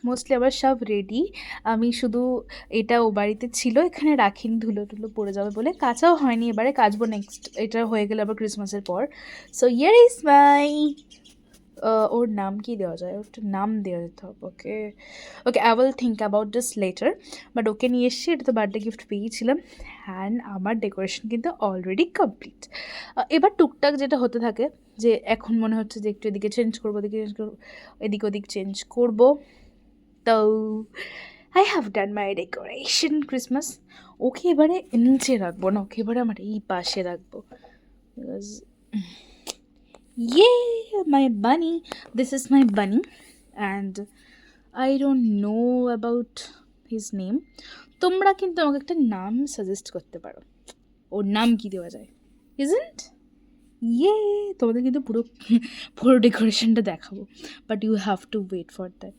Mostly আবার সব ready. আমি শুধু এটা ও বাড়িতে ছিল, এখানে রাখিনি, ধুলো টুলো পড়ে যাবে বলে কাচাও হয়নি, এবারে কাচবো নেক্সট, এটা হয়ে গেলে আবার ক্রিসমাসের পর। সো হিয়ার ইজ মাই, ওর নাম কি দেওয়া যায়, ওর নাম দেওয়া যেতে হবে। Okay okay, I will think about this later. But ওকে নিয়ে এসেছি, এটা তো বার্থডে গিফট পেয়েছিলাম। অ্যান্ড আমার ডেকোরেশন কিন্তু অলরেডি কমপ্লিট। এবার টুকটাক যেটা হতে থাকে, যে এখন মনে হচ্ছে যে একটু এদিকে চেঞ্জ করবো, এদিকে চেঞ্জ করবো, এদিক ওদিক চেঞ্জ করবো। তো I have done my decoration Christmas. Okay এবারে নিচে রাখবো না, ওকে এবারে আমার এই পাশে রাখবো। Yay, my bunny. This is my bunny, and I don't know about his name. তোমরা কিন্তু আমাকে একটা নাম সাজেস্ট করতে পারো, ওর নাম কি দেওয়া যায়, ইজন্ট? ইয়ে, তোমাদের কিন্তু পুরো পুরো ডেকোরেশনটা দেখাবো, but you have to wait for that.